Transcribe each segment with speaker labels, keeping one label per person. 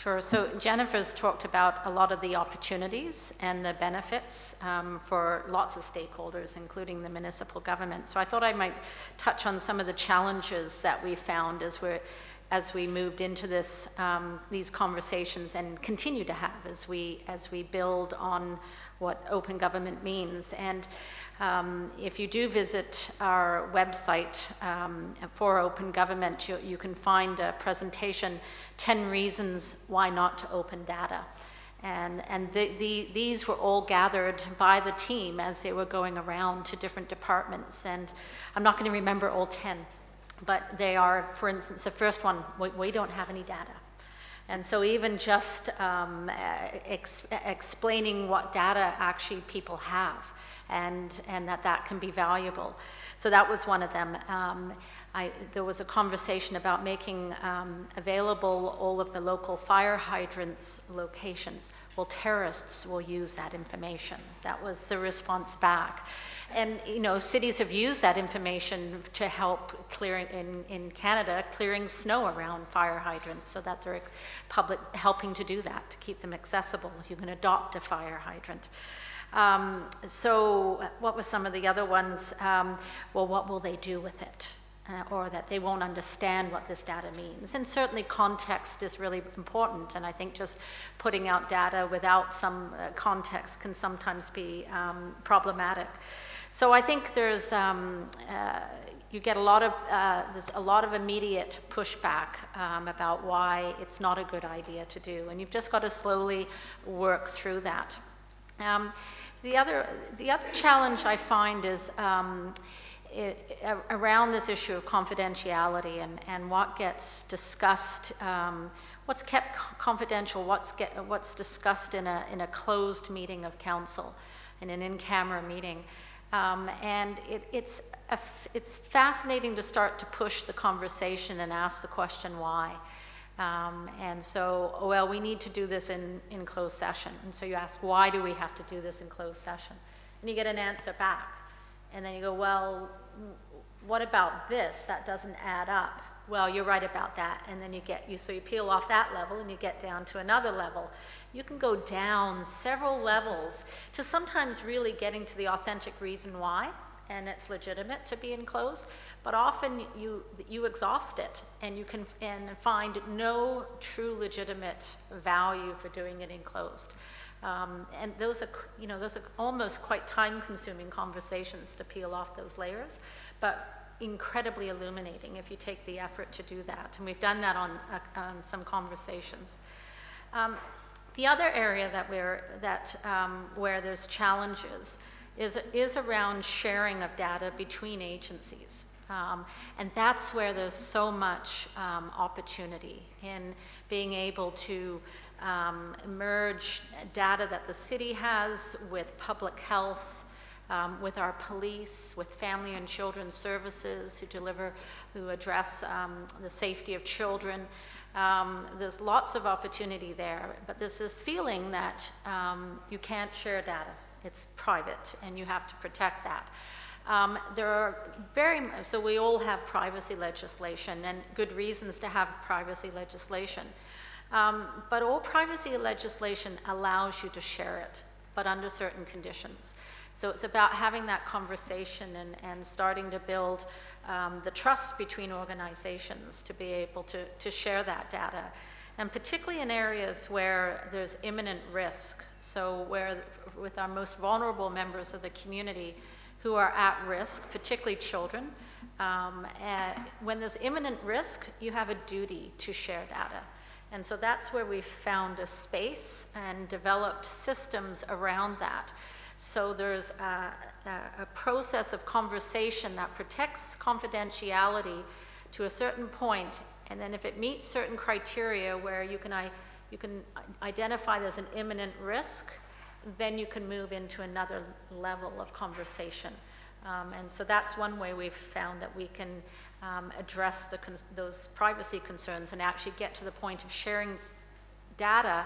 Speaker 1: Sure. So Jennifer's talked about a lot of the opportunities and the benefits for lots of stakeholders, including the municipal government. So I thought I might touch on some of the challenges that we found as we moved into these conversations and continue to have as we build on what open government means. And if you do visit our website for open government, you can find a presentation, 10 reasons why not to open data. And these were all gathered by the team as they were going around to different departments. And I'm not going to remember all 10, but they are, for instance, the first one, we don't have any data. And so even just explaining what data actually people have and that can be valuable. So that was one of them. There was a conversation about making available all of the local fire hydrants locations. Well, terrorists will use that information. That was the response back. And cities have used that information to help clearing in Canada, clearing snow around fire hydrants, so that they're helping to do that, to keep them accessible. You can adopt a fire hydrant. So what were some of the other ones? Well, what will they do with it? Or that they won't understand what this data means. And certainly context is really important, and I think just putting out data without some context can sometimes be problematic. So I think there's you get there's a lot of immediate pushback about why it's not a good idea to do, and you've just got to slowly work through that. The other challenge I find is around this issue of confidentiality and what gets discussed, what's kept confidential, what's discussed in a closed meeting of council, in an in-camera meeting. And it's fascinating to start to push the conversation and ask the question why. And so, well, we need to do this in closed session. And so you ask, why do we have to do this in closed session? And you get an answer back. And then you go, well, what about this? That doesn't add up. Well, you're right about that. And then so you peel off that level and you get down to another level. You can go down several levels to sometimes really getting to the authentic reason why, and it's legitimate to be enclosed, but often you exhaust it and you can find no true legitimate value for doing it enclosed. And those are almost quite time-consuming conversations to peel off those layers, but incredibly illuminating if you take the effort to do that. And we've done that on some conversations. The other area where there's challenges is around sharing of data between agencies. And that's where there's so much opportunity in being able to merge data that the city has with public health, with our police, with family and children's services who address the safety of children. There's lots of opportunity there, but there's this feeling that you can't share data. It's private, and you have to protect that. So we all have privacy legislation, and good reasons to have privacy legislation. But all privacy legislation allows you to share it, but under certain conditions. So it's about having that conversation and starting to build the trust between organizations to be able to share that data. And particularly in areas where there's imminent risk, so where with our most vulnerable members of the community who are at risk, particularly children, when there's imminent risk, you have a duty to share data. And so that's where we've found a space and developed systems around that. So there's a process of conversation that protects confidentiality to a certain point, and then if it meets certain criteria where you can identify there's an imminent risk, then you can move into another level of conversation. And so that's one way we've found that we can address those privacy concerns and actually get to the point of sharing data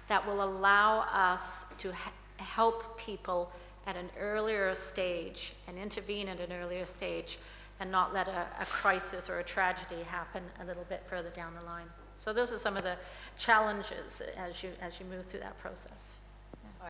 Speaker 1: that will allow us to help people at an earlier stage and intervene at an earlier stage and not let a crisis or a tragedy happen a little bit further down the line. So those are some of the challenges as you move through that process.